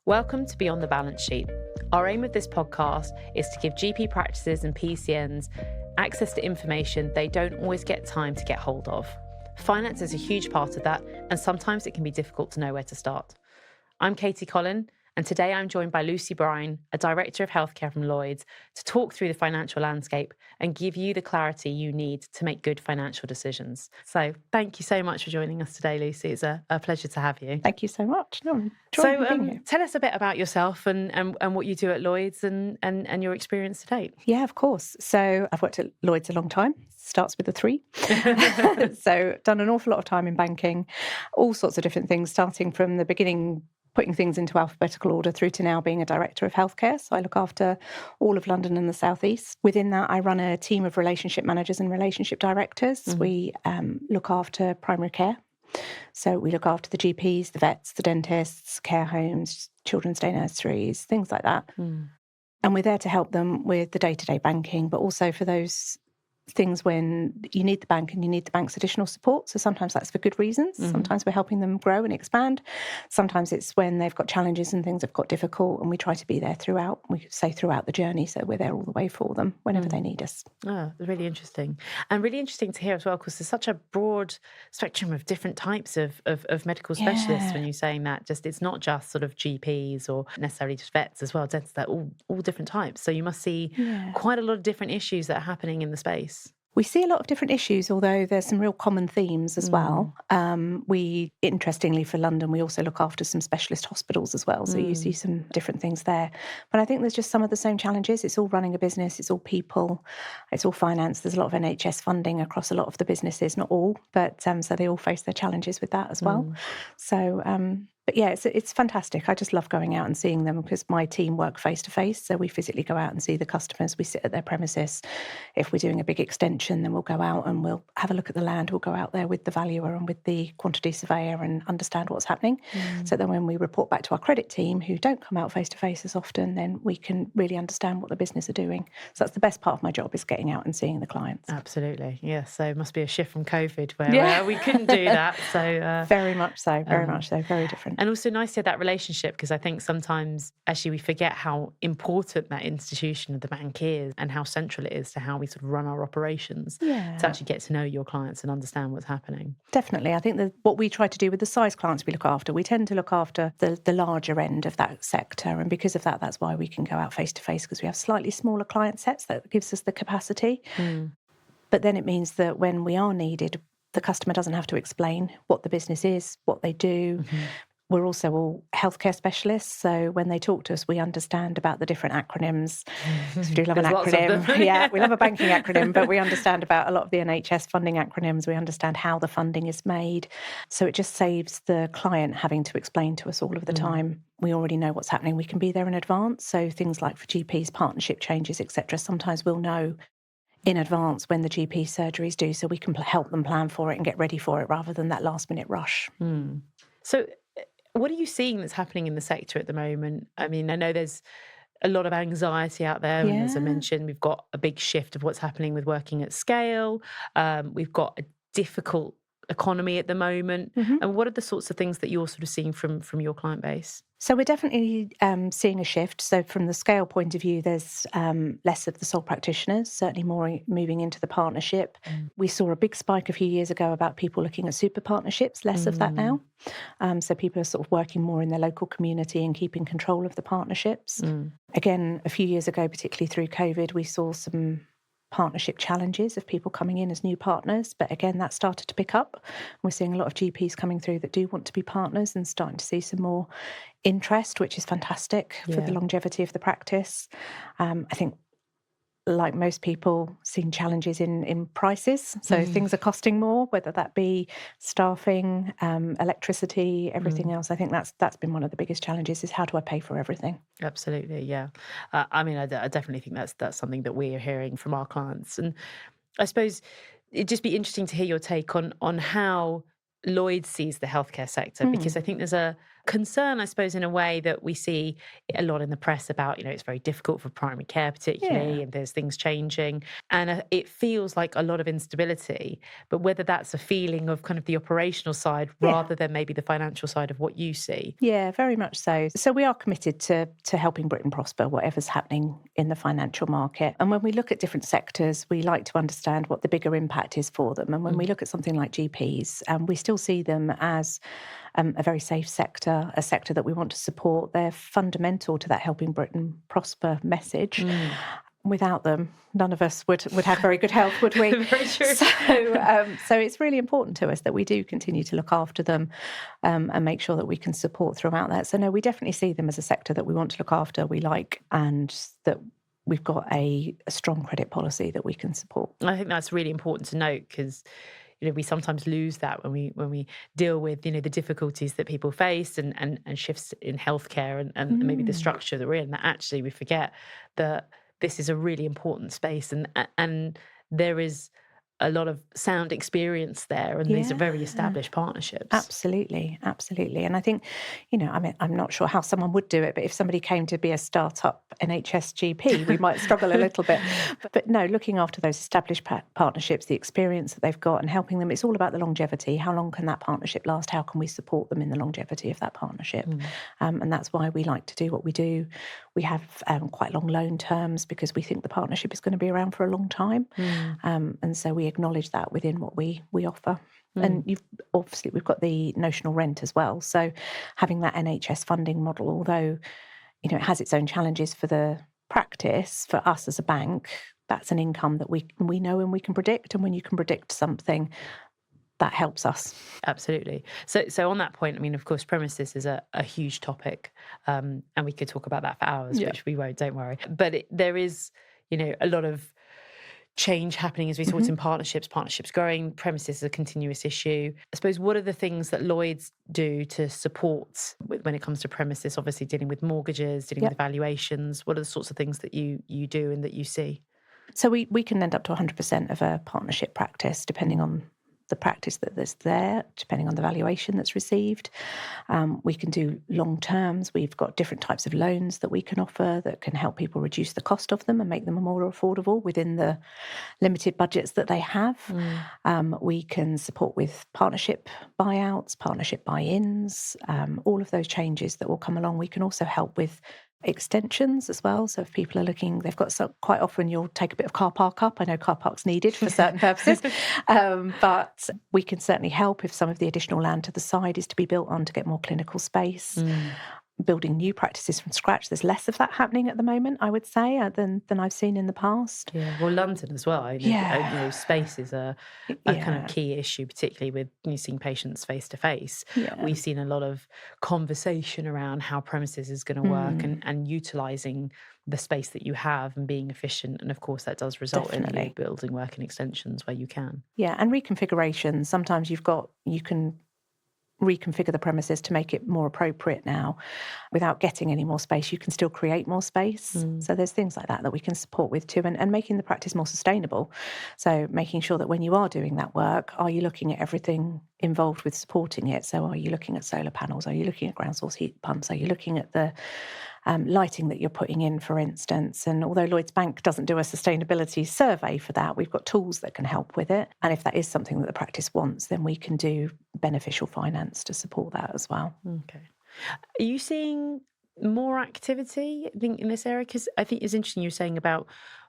Welcome to Beyond the Balance Sheet. Our aim with this podcast is to give GP practices and PCNs access to information they don't always get time to get hold of. Finance is a huge part of that, and sometimes it can be difficult to know where to start. I'm Collin, and today I'm joined by Lucy Brine, a Director of Healthcare from Lloyds, to talk through the financial landscape and give you the clarity you need to make good financial decisions. So thank you so much for joining us today, Lucy. It's a pleasure to have you. Thank you so much. No, I'm enjoying being here. Tell us a bit about yourself and what you do at Lloyds and your experience to date. Yeah, of course. So I've worked at Lloyds a long time. Starts with a 3. So done an awful lot of time in banking, all sorts of different things, starting from the beginning, putting things into alphabetical order through to now being a director of healthcare. So I look after all of London and the South East. Within that, I run a team of relationship managers and relationship directors. Mm-hmm. We look after primary care. So we look after the GPs, the vets, the dentists, care homes, children's day nurseries, things like that. Mm. And we're there to help them with the day-to-day banking, but also for those things when you need the bank and you need the bank's additional support. So sometimes that's for good reasons. Mm-hmm. Sometimes we're helping them grow and expand. Sometimes it's when they've got challenges and things have got difficult, and we try to be there throughout. We could say throughout the journey, so we're there all the way for them whenever they need us. Oh, really interesting. And really interesting to hear as well, because there's such a broad spectrum of different types of medical specialists when you're saying that. Just it's not just sort of GPs or necessarily just vets as well. Dentists, they're all different types. So you must see quite a lot of different issues that are happening in the space. We see a lot of different issues, although there's some real common themes as well. We, interestingly for London, we also look after some specialist hospitals as well. So you see some different things there. But I think there's just some of the same challenges. It's all running a business. It's all people. It's all finance. There's a lot of NHS funding across a lot of the businesses, not all, but so they all face their challenges with that as well. So, but yeah, it's fantastic. I just love going out and seeing them because my team work face to face. So we physically go out and see the customers. We sit at their premises. If we're doing a big extension, then we'll go out and we'll have a look at the land. We'll go out there with the valuer and with the quantity surveyor and understand what's happening. So then when we report back to our credit team, who don't come out face to face as often, then we can really understand what the business are doing. So that's the best part of my job, is getting out and seeing the clients. Absolutely. Yes. So it must be a shift from COVID where we couldn't do that. So very much so. Very much so. Very different. And also nice to have that relationship, because I think sometimes actually we forget how important that institution of the bank is and how central it is to how we sort of run our operations to actually get to know your clients and understand what's happening. Definitely. I think that what we try to do with the size clients we look after, we tend to look after the larger end of that sector. And because of that, that's why we can go out face to face, because we have slightly smaller client sets that gives us the capacity. But then it means that when we are needed, the customer doesn't have to explain what the business is, what they do. We're also all healthcare specialists, so when they talk to us, we understand about the different acronyms. So we do love an acronym. We love a banking acronym, but we understand about a lot of the NHS funding acronyms. We understand how the funding is made. So it just saves the client having to explain to us all of the time. We already know what's happening. We can be there in advance. So things like for GPs, partnership changes, etc. Sometimes we'll know in advance when the GP surgeries do, so we can help them plan for it and get ready for it rather than that last minute rush. So what are you seeing that's happening in the sector at the moment? I mean, I know there's a lot of anxiety out there. And as I mentioned, we've got a big shift of what's happening with working at scale. We've got a difficult economy at the moment. And what are the sorts of things that you're sort of seeing from your client base? So we're definitely seeing a shift. So from the scale point of view, there's less of the sole practitioners, certainly more moving into the partnership. We saw a big spike a few years ago about people looking at super partnerships, less of that now. So people are sort of working more in their local community and keeping control of the partnerships. Again, a few years ago, particularly through COVID, we saw some partnership challenges of people coming in as new partners. But again, that started to pick up. We're seeing a lot of GPs coming through that do want to be partners and starting to see some more interest, which is fantastic for the longevity of the practice. I think, like most people, seeing challenges in prices. So things are costing more, whether that be staffing, electricity, everything else. I think that's been one of the biggest challenges, is how do I pay for everything? Absolutely, yeah. I mean, I definitely think that's something that we are hearing from our clients. And I suppose it'd just be interesting to hear your take on how Lloyds sees the healthcare sector, because I think there's a concern, I suppose, in a way that we see a lot in the press about, it's very difficult for primary care particularly, and there's things changing. And it feels like a lot of instability, but whether that's a feeling of kind of the operational side rather than maybe the financial side of what you see. Yeah, very much so. So we are committed to helping Britain prosper, whatever's happening in the financial market. And when we look at different sectors, we like to understand what the bigger impact is for them. And when we look at something like GPs, we still see them as a very safe sector, a sector that we want to support. They're fundamental to that helping Britain prosper message. Without them, none of us would have very good health, would we? Very true. So it's really important to us that we do continue to look after them and make sure that we can support throughout that. So no, we definitely see them as a sector that we want to look after, we like, and that we've got a strong credit policy that we can support. I think that's really important to note because we sometimes lose that when we deal with the difficulties that people face and shifts in healthcare and maybe the structure that we're in. That actually we forget that this is a really important space and there is a lot of sound experience there, and these are very established partnerships. Absolutely. And I think, I'm not sure how someone would do it, but if somebody came to be a startup NHS GP, we might struggle a little bit. But no, looking after those established partnerships, the experience that they've got and helping them, it's all about the longevity. How long can that partnership last? How can we support them in the longevity of that partnership? And that's why we like to do what we do. We have quite long loan terms because we think the partnership is going to be around for a long time. And so we acknowledge that within what we offer. And we've got the notional rent as well. So having that NHS funding model, although it has its own challenges for the practice, for us as a bank, that's an income that we know and we can predict. And when you can predict something, that helps us. Absolutely. So on that point, of course, premises is a huge topic, and we could talk about that for hours, which we won't, don't worry. But there is, a lot of change happening as we talked in partnerships growing, premises is a continuous issue. I suppose, what are the things that Lloyds do to support when it comes to premises, obviously dealing with mortgages, dealing with valuations? What are the sorts of things that you do and that you see? So we can lend up to 100% of a partnership practice, depending on the practice that's there, depending on the valuation that's received. We can do long terms. We've got different types of loans that we can offer that can help people reduce the cost of them and make them more affordable within the limited budgets that they have. We can support with partnership buyouts, partnership buy-ins, all of those changes that will come along. We can also help with extensions as well. So if people are looking, they've got quite often you'll take a bit of car park up. I know car park's needed for certain purposes, but we can certainly help if some of the additional land to the side is to be built on to get more clinical space. Building new practices from scratch. There's less of that happening at the moment, I would say, than I've seen in the past. Yeah, well, London as well. Space is a kind of key issue, particularly with seeing patients face to face. We've seen a lot of conversation around how premises is going to work and utilising the space that you have and being efficient. And of course, that does result in building working extensions where you can. Yeah, and reconfiguration. Sometimes you can reconfigure the premises to make it more appropriate now without getting any more space. You can still create more space. So there's things like that we can support with too, and making the practice more sustainable. So making sure that when you are doing that work, are you looking at everything involved with supporting it? So are you looking at solar panels? Are you looking at ground source heat pumps? Are you looking at the lighting that you're putting in, for instance? And although Lloyds Bank doesn't do a sustainability survey for that, we've got tools that can help with it. And if that is something that the practice wants, then we can do beneficial finance to support that as well. Okay. Are you seeing more activity, I think, in this area? Because I think it's interesting you're saying about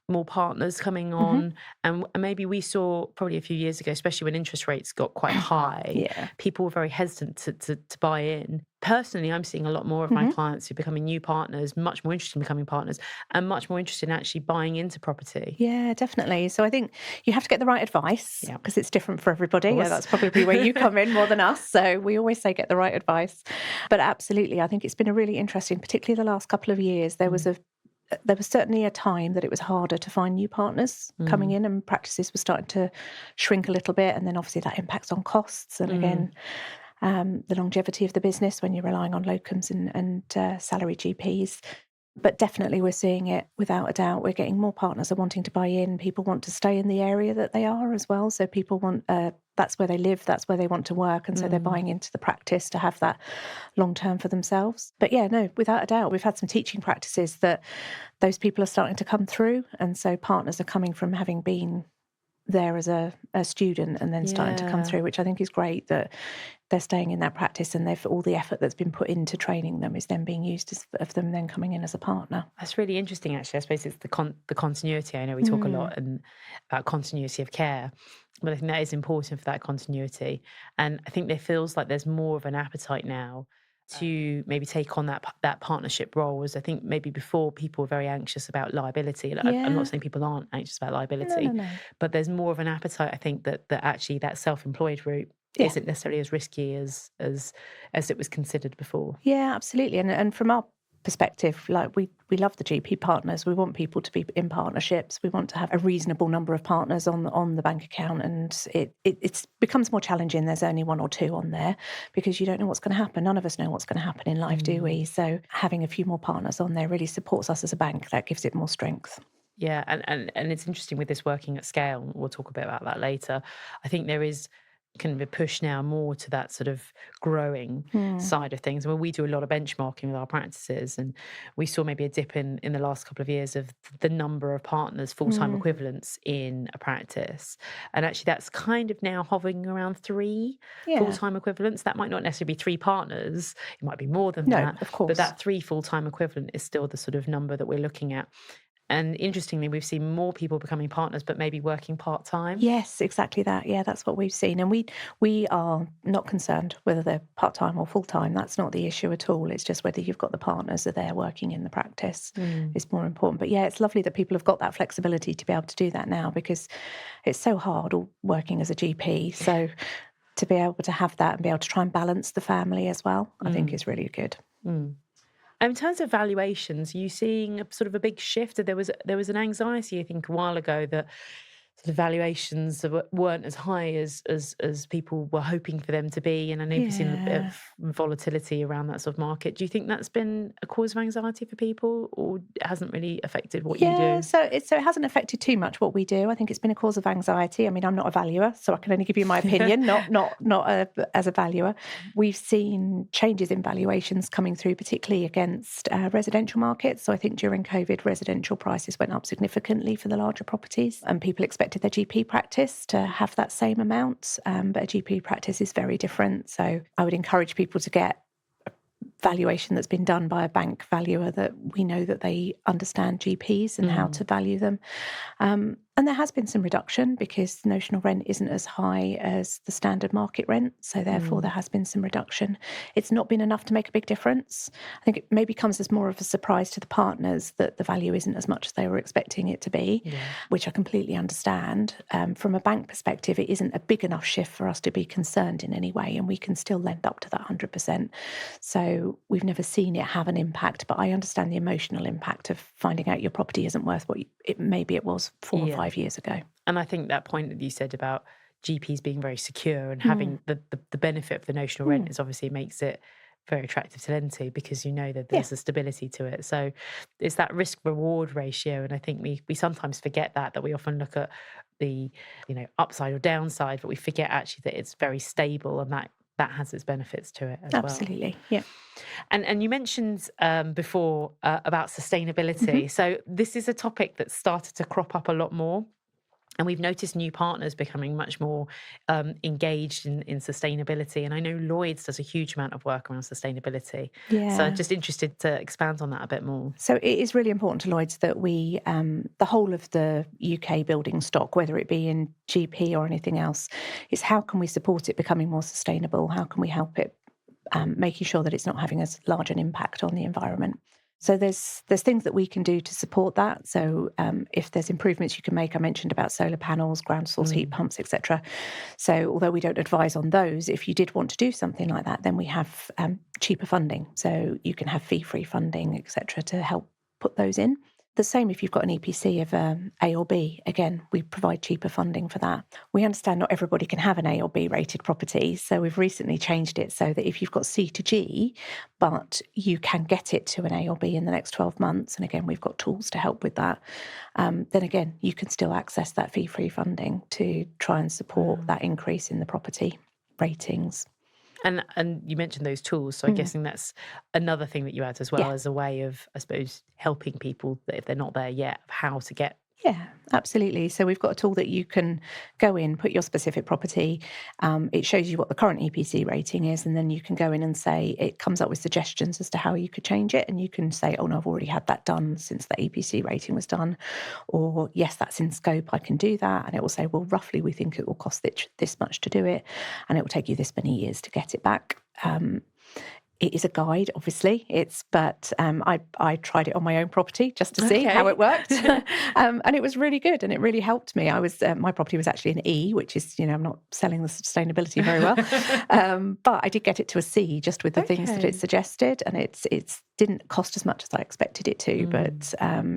more partners coming on, and maybe we saw probably a few years ago, especially when interest rates got quite high, people were very hesitant to buy in. Personally, I'm seeing a lot more of my clients who are becoming new partners, much more interested in becoming partners, and much more interested in actually buying into property. Yeah, definitely. So I think you have to get the right advice because it's different for everybody. Yeah, that's probably where you come in more than us. So we always say get the right advice. But absolutely, I think it's been a really interesting, particularly the last couple of years, there was certainly a time that it was harder to find new partners coming in, and practices were starting to shrink a little bit. And then obviously that impacts on costs. And again, the longevity of the business when you're relying on locums and salary GPs. But definitely we're seeing it without a doubt. We're getting more partners are wanting to buy in. People want to stay in the area that they are as well. So people want, that's where they live, that's where they want to work. And so they're buying into the practice to have that long term for themselves. But yeah, no, without a doubt, we've had some teaching practices that those people are starting to come through. And so partners are coming from having been there as a student and then starting to come through, which I think is great that they're staying in that practice and they've all the effort that's been put into training them is then being used of them then coming in as a partner. That's really interesting, actually. I suppose it's the continuity. I know we talk a lot about continuity of care, but I think that is important for that continuity. And I think there feels like there's more of an appetite now to maybe take on that partnership role. As I think maybe before people were very anxious about liability. Like, I'm not saying people aren't anxious about liability, No. but there's more of an appetite. I think that actually that self-employed route isn't necessarily as risky as it was considered before. Yeah, absolutely. And from our perspective, like we love the GP partners. We want people to be in partnerships. We want to have a reasonable number of partners on the bank account, and it becomes more challenging. There's only one or two on there because you don't know what's going to happen. None of us know what's going to happen in life, do we? So having a few more partners on there really supports us as a bank. That gives it more strength. Yeah, and it's interesting with this working at scale. We'll talk a bit about that later. I think there is kind of a push now more to that sort of growing side of things. Well, we do a lot of benchmarking with our practices, and we saw maybe a dip in the last couple of years of the number of partners, full-time equivalents in a practice. And actually that's kind of now hovering around 3 full-time equivalents. That might not necessarily be 3 partners. It might be more than that. Of course. But that 3 full-time equivalent is still the sort of number that we're looking at. And interestingly, we've seen more people becoming partners, but maybe working part-time. Yes, exactly that. Yeah, that's what we've seen. And we are not concerned whether they're part-time or full-time. That's not the issue at all. It's just whether you've got the partners that they're working in the practice is more important. But yeah, it's lovely that people have got that flexibility to be able to do that now because it's so hard working as a GP. So to be able to have that and be able to try and balance the family as well, I think is really good. In terms of valuations, are you seeing a big shift? There was an anxiety, I think, a while ago that sort of valuations weren't as high as people were hoping for them to be. And I know we've seen a bit of volatility around that sort of market. Do you think that's been a cause of anxiety for people, or it hasn't really affected what you do? So it hasn't affected too much what we do. I think it's been a cause of anxiety. I mean, I'm not a valuer, so I can only give you my opinion, as a valuer. We've seen changes in valuations coming through, particularly against residential markets. So I think during COVID, residential prices went up significantly for the larger properties, and people expected their GP practice to have that same amount, but a GP practice is very different. So I would encourage people to get a valuation that's been done by a bank valuer that we know that they understand GPs and how to value them. And there has been some reduction because notional rent isn't as high as the standard market rent. So therefore there has been some reduction. It's not been enough to make a big difference. I think it maybe comes as more of a surprise to the partners that the value isn't as much as they were expecting it to be, which I completely understand. From a bank perspective, it isn't a big enough shift for us to be concerned in any way, and we can still lend up to that 100%. So we've never seen it have an impact, but I understand the emotional impact of finding out your property isn't worth what maybe it was 4 or 5 years ago. And I think that point that you said about GPs being very secure and having the benefit of the notional rent is obviously makes it very attractive to lend to, because you know that there's a stability to it. So it's that risk reward ratio. And I think we sometimes forget that we often look at the, upside or downside, but we forget actually that it's very stable, and that has its benefits to it as well. Absolutely, yeah. And you mentioned before about sustainability. So this is a topic that's started to crop up a lot more. And we've noticed new partners becoming much more engaged in sustainability. And I know Lloyds does a huge amount of work around sustainability. Yeah. So I'm just interested to expand on that a bit more. So it is really important to Lloyds that we, the whole of the UK building stock, whether it be in GP or anything else, is how can we support it becoming more sustainable? How can we help it making sure that it's not having as large an impact on the environment? So there's things that we can do to support that. So if there's improvements you can make, I mentioned about solar panels, ground source heat pumps, etc. So although we don't advise on those, if you did want to do something like that, then we have cheaper funding. So you can have fee-free funding, etc., to help put those in. The same if you've got an EPC of A or B. Again, we provide cheaper funding for that. We understand not everybody can have an A or B rated property, so we've recently changed it so that if you've got C to G, but you can get it to an A or B in the next 12 months, and again, we've got tools to help with that, then again, you can still access that fee-free funding to try and support that increase in the property ratings. And you mentioned those tools, so I'm guessing that's another thing that you add as well as a way of, I suppose, helping people that if they're not there yet, of how to get. Yeah, absolutely. So we've got a tool that you can go in, put your specific property. It shows you what the current EPC rating is, and then you can go in and say, it comes up with suggestions as to how you could change it. And you can say, oh no, I've already had that done since the EPC rating was done. Or yes, that's in scope, I can do that. And it will say, well, roughly we think it will cost this much to do it. And it will take you this many years to get it back. It is a guide, obviously. But I tried it on my own property just to see how it worked, and it was really good, and it really helped me. I was my property was actually an E, which is I'm not selling the sustainability very well, but I did get it to a C just with the things that it suggested, and it's didn't cost as much as I expected it to, but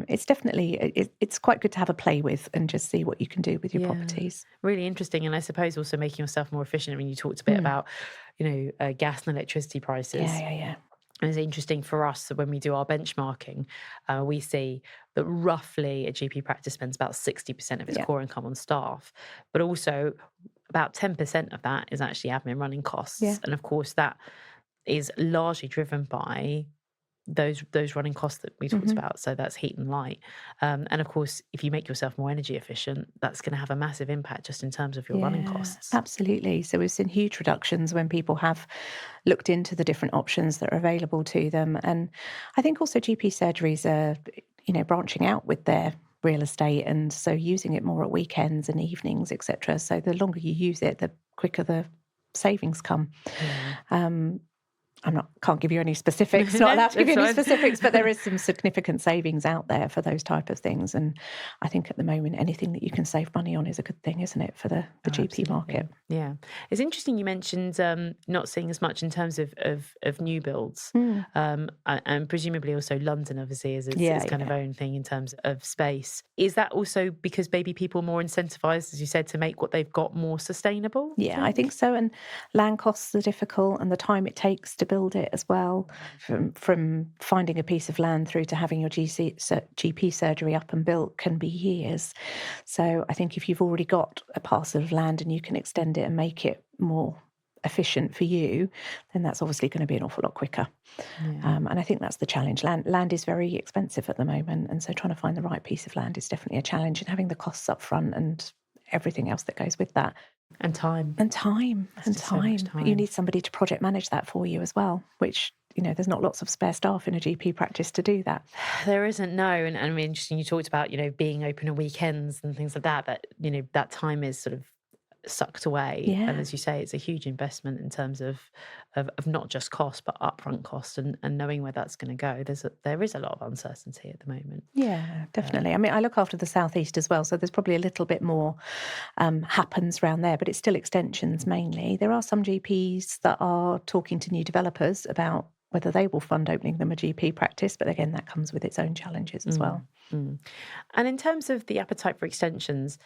it's definitely it's quite good to have a play with and just see what you can do with your properties. Really interesting, and I suppose also making yourself more efficient. When you talked a bit about gas and electricity prices. Yeah. And it's interesting for us that when we do our benchmarking, we see that roughly a GP practice spends about 60% of its core income on staff, but also about 10% of that is actually admin running costs. Yeah. And of course, that is largely driven by those running costs that we talked about. So that's heat and light. And of course, if you make yourself more energy efficient, that's going to have a massive impact just in terms of your running costs. Absolutely. So we've seen huge reductions when people have looked into the different options that are available to them. And I think also GP surgeries are, branching out with their real estate, and so using it more at weekends and evenings, etc. So the longer you use it, the quicker the savings come. Can't give you any specifics, not allowed to give you any specifics, but there is some significant savings out there for those type of things. And I think at the moment, anything that you can save money on is a good thing, isn't it, for the GP market? Yeah. It's interesting you mentioned not seeing as much in terms of new builds. And presumably also London, obviously, is its kind of own thing in terms of space. Is that also because maybe people are more incentivised, as you said, to make what they've got more sustainable? Yeah, I think so. And land costs are difficult, and the time it takes to build it as well, from finding a piece of land through to having your GP surgery up and built can be years. So I think if you've already got a parcel of land and you can extend it and make it more efficient for you, then that's obviously going to be an awful lot quicker. And I think that's the challenge. Land is very expensive at the moment, and so trying to find the right piece of land is definitely a challenge, and having the costs up front and everything else that goes with that. And time. So you need somebody to project manage that for you as well, which, there's not lots of spare staff in a GP practice to do that. There isn't, no. And I mean, interesting, you talked about, being open on weekends and things like that, that time is sort of sucked away. Yeah. And as you say, it's a huge investment in terms of not just cost, but upfront cost and knowing where that's going to go. There is a lot of uncertainty at the moment. Yeah, definitely. I mean, I look after the southeast as well, so there's probably a little bit more happens around there, but it's still extensions mainly. There are some GPs that are talking to new developers about whether they will fund opening them a GP practice, but again, that comes with its own challenges as well. And in terms of the appetite for extensions,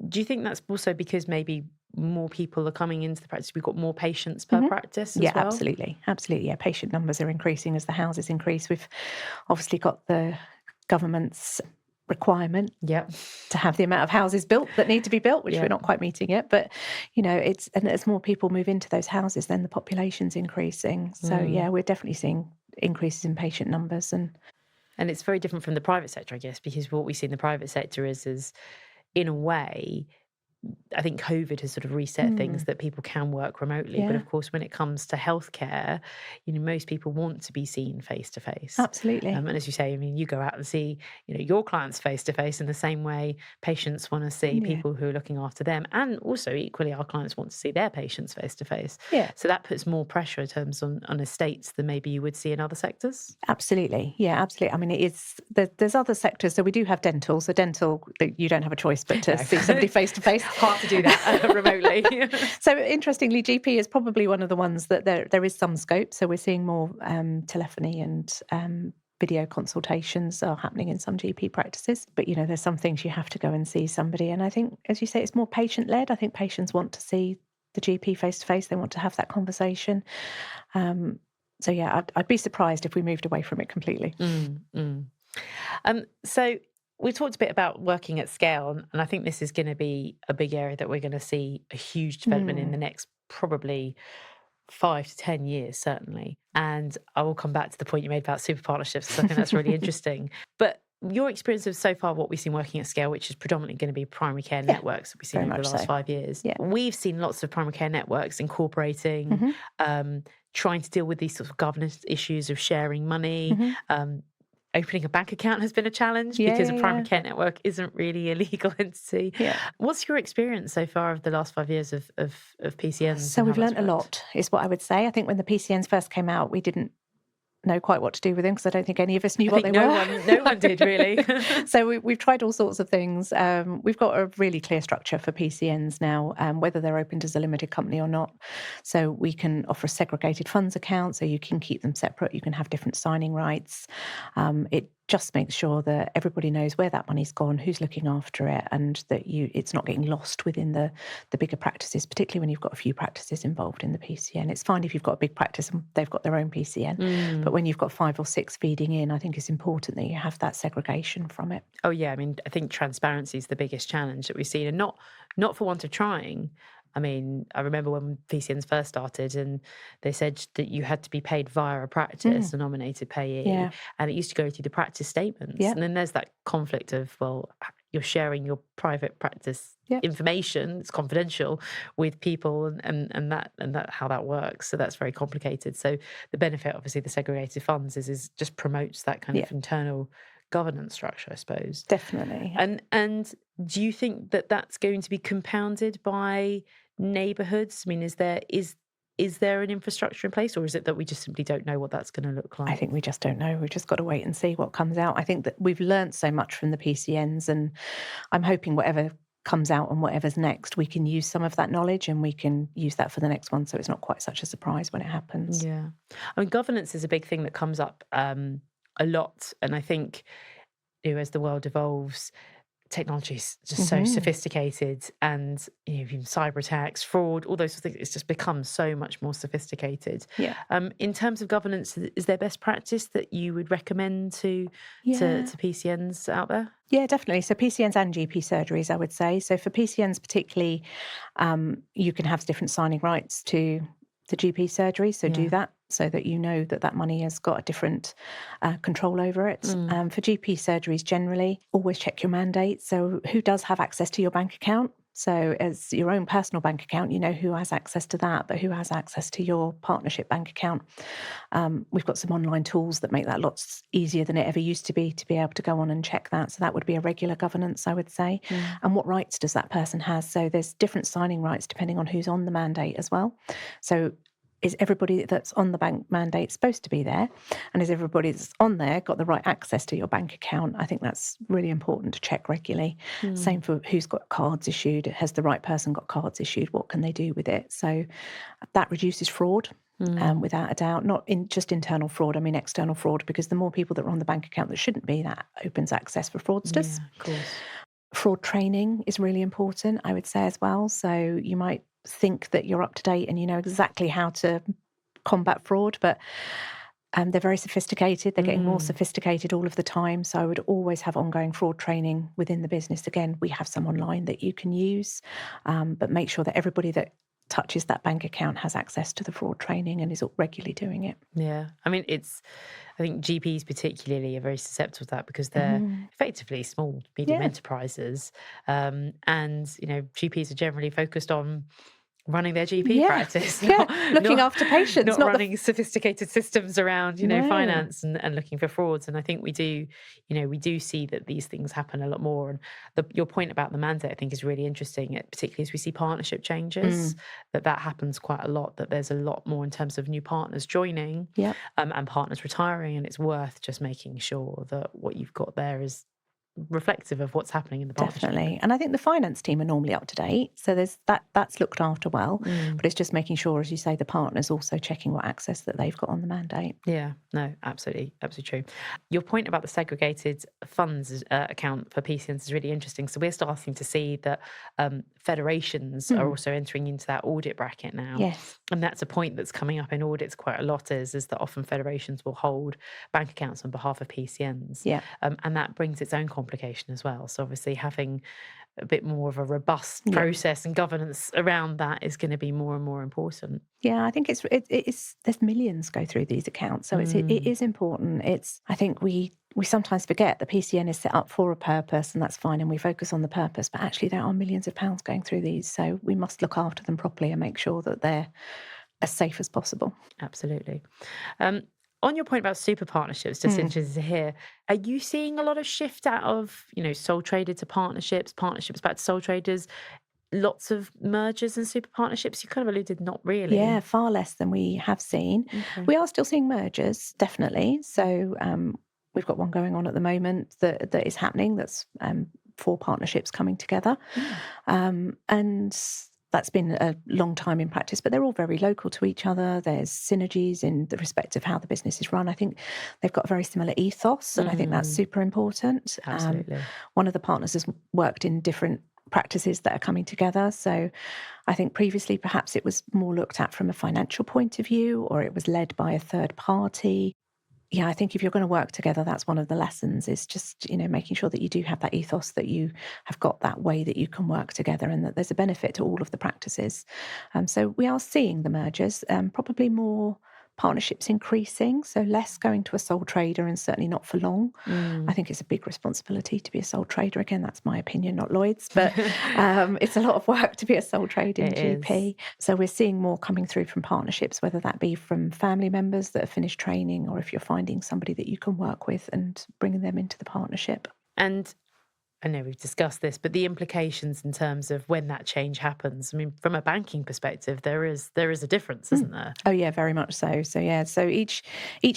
do you think that's also because maybe more people are coming into the practice? We've got more patients per practice as well? Yeah, absolutely. Yeah, patient numbers are increasing as the houses increase. We've obviously got the government's requirement to have the amount of houses built that need to be built, which we're not quite meeting yet. But, and as more people move into those houses, then the population's increasing. So, we're definitely seeing increases in patient numbers. And it's very different from the private sector, I guess, because what we see in the private sector is in a way, I think COVID has sort of reset things that people can work remotely. But of course, when it comes to healthcare, most people want to be seen face to face. Absolutely. And as you say, I mean, you go out and see, your clients face to face in the same way patients want to see people who are looking after them. And also equally, our clients want to see their patients face to face. Yeah. So that puts more pressure in terms on estates than maybe you would see in other sectors. Absolutely. Yeah, absolutely. I mean, there's other sectors. So we do have dental. So dental, you don't have a choice but to see somebody face to face. Hard to do that remotely. So interestingly, GP is probably one of the ones that there is some scope. So we're seeing more telephony and video consultations are happening in some GP practices. But, there's some things you have to go and see somebody. And I think, as you say, it's more patient-led. I think patients want to see the GP face-to-face. They want to have that conversation. So, yeah, I'd be surprised if we moved away from it completely. So we talked a bit about working at scale, and I think this is going to be a big area that we're going to see a huge development in the next probably 5 to 10 years, certainly. And I will come back to the point you made about super partnerships, because I think that's really interesting. But your experience of so far what we've seen working at scale, which is predominantly going to be primary care networks that we've seen over the last 5 years. Yeah. We've seen lots of primary care networks incorporating, trying to deal with these sorts of governance issues of sharing money. Opening a bank account has been a challenge because a primary care network isn't really a legal entity. What's your experience so far of the last 5 years of PCNs? So we've learned a lot, is what I would say. I think when the PCNs first came out, we didn't know quite what to do with them, because I don't think any of us knew what they were. No one did, really. So we've tried all sorts of things. We've got a really clear structure for PCNs now, whether they're opened as a limited company or not. So we can offer a segregated funds account, so you can keep them separate. You can have different signing rights. It just makes sure that everybody knows where that money's gone, who's looking after it, and that it's not getting lost within the bigger practices, particularly when you've got a few practices involved in the PCN. It's fine if you've got a big practice and they've got their own PCN, but when you've got 5 or 6 feeding in, I think it's important that you have that segregation from it. Oh yeah, I mean, I think transparency is the biggest challenge that we've seen, and not for want of trying. I mean, I remember when PCNs first started and they said that you had to be paid via a practice, a nominated payee, and it used to go through the practice statements. And then there's that conflict of, well, you're sharing your private practice information, it's confidential, with people, and that how that works. So that's very complicated. So the benefit, obviously, the segregated funds is just promotes that kind of internal governance structure, I suppose. Definitely. And do you think that that's going to be compounded by neighbourhoods? I mean, is there an infrastructure in place, or is it that we just simply don't know what that's going to look like? I think we just don't know. We've just got to wait and see what comes out. I think that we've learnt so much from the PCNs, and I'm hoping whatever comes out and whatever's next, we can use some of that knowledge and we can use that for the next one, so it's not quite such a surprise when it happens. Yeah. I mean, governance is a big thing that comes up a lot, and I think, as the world evolves, technology is just so sophisticated, and even cyber attacks, fraud, all those things, it's just become so much more sophisticated. In terms of governance, is there best practice that you would recommend to PCNs out there? Yeah, definitely. So PCNs and GP surgeries, I would say. So for PCNs particularly, you can have different signing rights to the GP surgery, so do that so that you know that money has got a different control over it. For GP surgeries generally, always check your mandate. So who does have access to your bank account? So as your own personal bank account, you know who has access to that, but who has access to your partnership bank account. We've got some online tools that make that lots easier than it ever used to be able to go on and check that. So that would be a regular governance, I would say. And what rights does that person have? So there's different signing rights depending on who's on the mandate as well. So is everybody that's on the bank mandate supposed to be there? And is everybody that's on there got the right access to your bank account? I think that's really important to check regularly. Same for who's got cards issued. Has the right person got cards issued? What can they do with it? So that reduces fraud. Without a doubt, not in just internal fraud, I mean external fraud, because the more people that are on the bank account that shouldn't be, that opens access for fraudsters. Yeah, of course. Fraud training is really important, I would say, as well. So you might think that you're up to date and you know exactly how to combat fraud, but they're very sophisticated. They're getting more sophisticated all of the time. So I would always have ongoing fraud training within the business. Again, we have some online that you can use, but make sure that everybody that touches that bank account has access to the fraud training and is regularly doing it. Yeah. I mean, I think GPs particularly are very susceptible to that because they're effectively small, medium enterprises. And, GPs are generally focused on running their GP practice. Looking after patients. Not running sophisticated systems around, finance and looking for frauds. And I think we do see that these things happen a lot more. And your point about the mandate, I think, is really interesting, particularly as we see partnership changes, that happens quite a lot, that there's a lot more in terms of new partners joining and partners retiring. And it's worth just making sure that what you've got there is reflective of what's happening in the partnership. Definitely. And I think the finance team are normally up to date. So there's that's looked after well. But it's just making sure, as you say, the partners also checking what access that they've got on the mandate. Yeah, no, absolutely true. Your point about the segregated funds account for PCNs is really interesting. So we're starting to see that federations are also entering into that audit bracket now. Yes. And that's a point that's coming up in audits quite a lot, is that often federations will hold bank accounts on behalf of PCNs. Yeah. And that brings its own complication as well. So obviously having a bit more of a robust process and governance around that is going to be more and more important. Yeah, I think it's there's millions go through these accounts, so it is important. I think we sometimes forget the PCN is set up for a purpose, and that's fine, and we focus on the purpose. But actually, there are millions of pounds going through these, so we must look after them properly and make sure that they're as safe as possible. Absolutely. On your point about super partnerships, just interested to hear, are you seeing a lot of shift out of, sole trader to partnerships back to sole traders? Lots of mergers and super partnerships? You kind of alluded not really. Yeah, far less than we have seen. Okay. We are still seeing mergers, definitely. So we've got one going on at the moment that is happening. That's 4 partnerships coming together. And that's been a long time in practice, but they're all very local to each other. There's synergies in the respect of how the business is run. I think they've got a very similar ethos, and I think that's super important. Absolutely. One of the partners has worked in different practices that are coming together. So I think previously perhaps it was more looked at from a financial point of view, or it was led by a third party. Yeah, I think if you're going to work together, that's one of the lessons, is just, making sure that you do have that ethos, that you have got that way that you can work together, and that there's a benefit to all of the practices. So we are seeing the mergers, probably more partnerships increasing, so less going to a sole trader, and certainly not for long. I think it's a big responsibility to be a sole trader. Again, that's my opinion, not Lloyd's, but it's a lot of work to be a sole trader in GP. So we're seeing more coming through from partnerships, whether that be from family members that have finished training, or if you're finding somebody that you can work with and bringing them into the partnership. And I know we've discussed this, but the implications in terms of when that change happens, I mean, from a banking perspective, there is a difference, isn't there? Oh yeah, very much so. So yeah, so each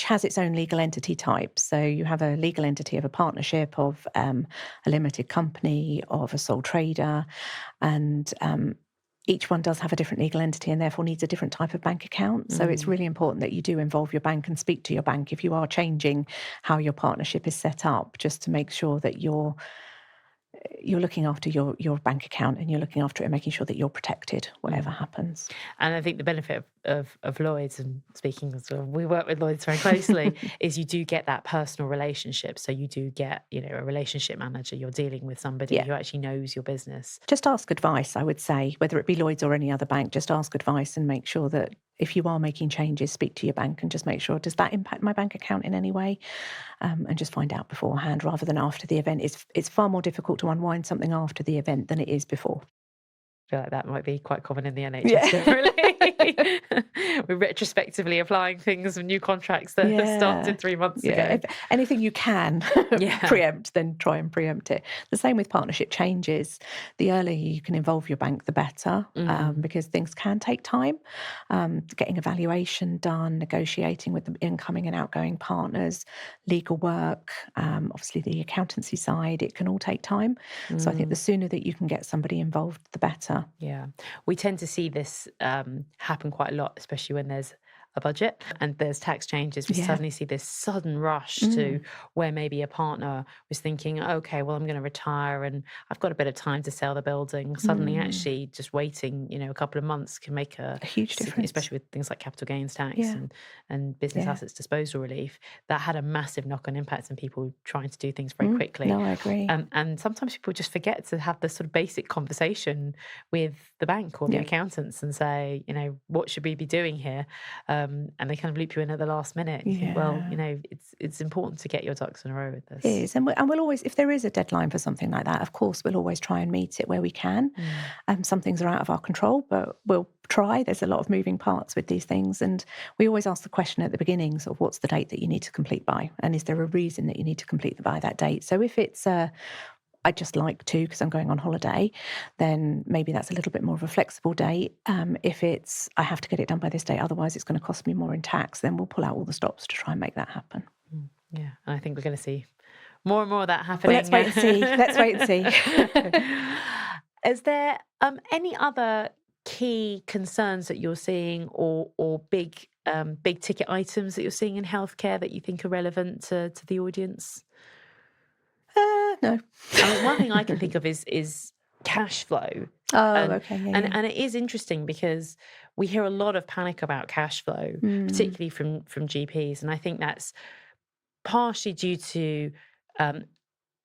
has its own legal entity type. So you have a legal entity of a partnership, of a limited company, of a sole trader, and each one does have a different legal entity and therefore needs a different type of bank account. So it's really important that you do involve your bank and speak to your bank if you are changing how your partnership is set up, just to make sure that you're looking after your bank account, and you're looking after it and making sure that you're protected, whatever happens. And I think the benefit of Lloyds, and speaking as well, we work with Lloyds very closely, is you do get that personal relationship. So you do get, a relationship manager. You're dealing with somebody who actually knows your business. Just ask advice, I would say, whether it be Lloyds or any other bank, just ask advice and make sure that if you are making changes, speak to your bank and just make sure, does that impact my bank account in any way? And just find out beforehand rather than after the event. It's far more difficult to unwind something after the event than it is before. I feel like that might be quite common in the NHS generally. We're retrospectively applying things and new contracts that started 3 months ago. If anything you can preempt, then try and preempt it. The same with partnership changes. The earlier you can involve your bank, the better, because things can take time. Getting evaluation done, negotiating with the incoming and outgoing partners, legal work, obviously the accountancy side, it can all take time. So I think the sooner that you can get somebody involved, the better. Yeah, we tend to see this happen quite a lot, especially when there's a budget and there's tax changes. We suddenly see this sudden rush to where maybe a partner was thinking, okay, well, I'm going to retire and I've got a bit of time to sell the building. Suddenly, actually, just waiting, a couple of months can make a huge difference, especially with things like capital gains tax and business assets disposal relief. That had a massive knock-on impact on people trying to do things very quickly. No, I agree. And sometimes people just forget to have this sort of basic conversation with the bank or the accountants and say, what should we be doing here? And they kind of loop you in at the last minute. You think, well, it's important to get your ducks in a row with this. It is. And we'll always, if there is a deadline for something like that, of course, we'll always try and meet it where we can. Some things are out of our control, but we'll try. There's a lot of moving parts with these things. And we always ask the question at the beginning, sort of, what's the date that you need to complete by? And is there a reason that you need to complete by that date? So if it's I'd just like to because I'm going on holiday, then maybe that's a little bit more of a flexible date. If it's I have to get it done by this date, otherwise it's going to cost me more in tax, then we'll pull out all the stops to try and make that happen. Yeah, and I think we're going to see More and more of that Well, happening. let's wait and see. Let's wait and see. Is there any other key concerns that you're seeing, or big ticket items that you're seeing in healthcare that you think are relevant to the audience? No. I mean, one thing I can think of is cash flow. Oh, And, okay. Yeah, and yeah. and it is interesting because we hear a lot of panic about cash flow, Mm, particularly from GPs, and I think that's partially due to um,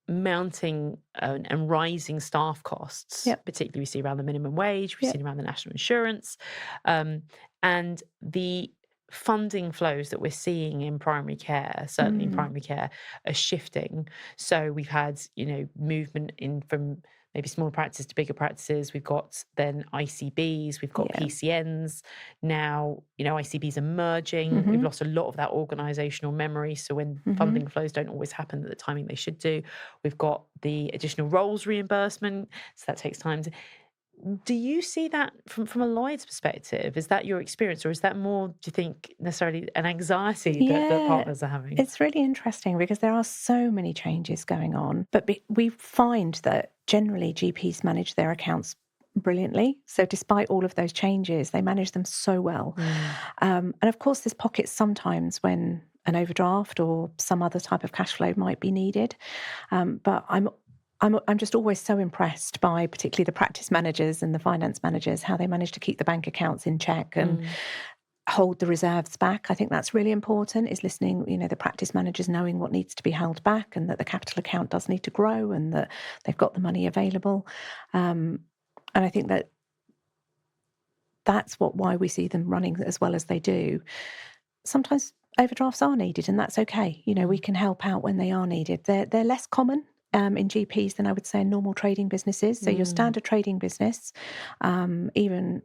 mounting and rising staff costs, yep. particularly we see around the minimum wage, we've Yep. seen around the national insurance, and the funding flows that we're seeing in primary care, certainly in Mm, primary care, are shifting. So we've had, movement in from maybe smaller practices to bigger practices. We've got then ICBs, we've got yeah. PCNs. Now, ICBs are merging. We've Mm-hmm. lost a lot of that organisational memory. So when Mm-hmm. funding flows don't always happen at the timing they should do, we've got the additional roles reimbursement. So that takes time. Do you see that from a Lloyd's perspective? Is that your experience, or is that more, do you think, necessarily an anxiety that Yeah. partners are having? It's really interesting because there are so many changes going on, but we find that generally GPs manage their accounts brilliantly. So despite all of those changes, they manage them so well. And of course, there's pockets sometimes when an overdraft or some other type of cash flow might be needed. But I'm just always so impressed by particularly the practice managers and the finance managers, how they manage to keep the bank accounts in check and hold the reserves back. I think that's really important, is listening, the practice managers knowing what needs to be held back and that the capital account does need to grow and that they've got the money available. And I think that's why we see them running as well as they do. Sometimes overdrafts are needed, and that's okay. We can help out when they are needed. They're less common in GPs than I would say in normal trading businesses. So your standard trading business, even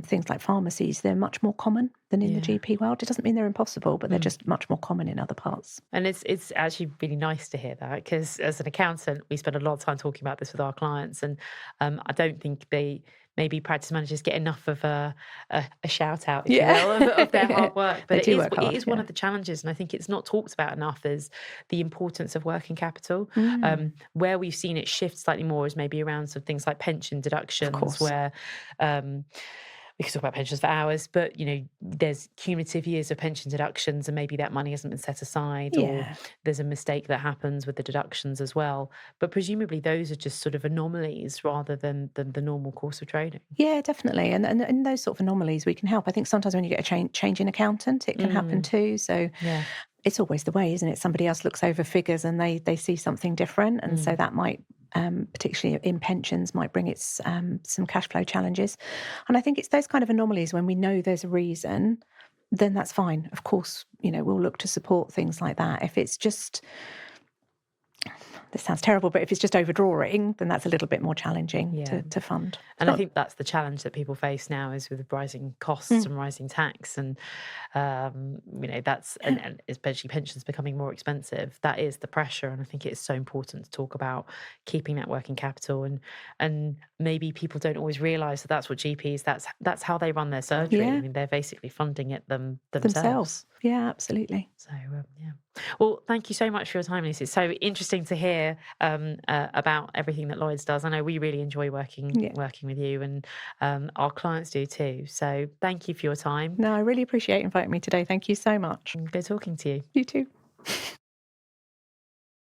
things like pharmacies, they're much more common than in the Yeah. GP world. It doesn't mean they're impossible, but they're just much more common in other parts. And it's actually really nice to hear that, because as an accountant, we spend a lot of time talking about this with our clients, and I don't think maybe practice managers get enough of a shout out, if you will, of their hard work. They But do work it hard. is one of the challenges, and I think it's not talked about enough, is the importance of working capital. Where we've seen it shift slightly more is maybe around some things like pension deductions, course. where we could talk about pensions for hours, but there's cumulative years of pension deductions, and maybe that money hasn't been set aside, or Yeah. there's a mistake that happens with the deductions as well. But presumably those are just sort of anomalies rather than the normal course of trading. Yeah, definitely. And in those sort of anomalies, we can help. I think sometimes when you get a change in accountant, it can happen too. So Yeah. it's always the way, isn't it? Somebody else looks over figures and they see something different. And so that might, particularly in pensions, might bring its some cash flow challenges. And I think it's those kind of anomalies when we know there's a reason, then that's fine. Of course, we'll look to support things like that. If it's just, this sounds terrible, but if it's just overdrawing, then that's a little bit more challenging to fund. And I think that's the challenge that people face now, is with rising costs and rising tax, and that's and especially pensions becoming more expensive. That is the pressure, and I think it's so important to talk about keeping that working capital, and maybe people don't always realise that that's what GPs, that's how they run their surgery. Yeah. I mean, they're basically funding it themselves. Yeah, absolutely. So yeah. Well, thank you so much for your time, Lucy. It's so interesting to hear about everything that Lloyds does. I know we really enjoy working with you, and our clients do too. So thank you for your time. No, I really appreciate inviting me today. Thank you so much. Good talking to you. You too.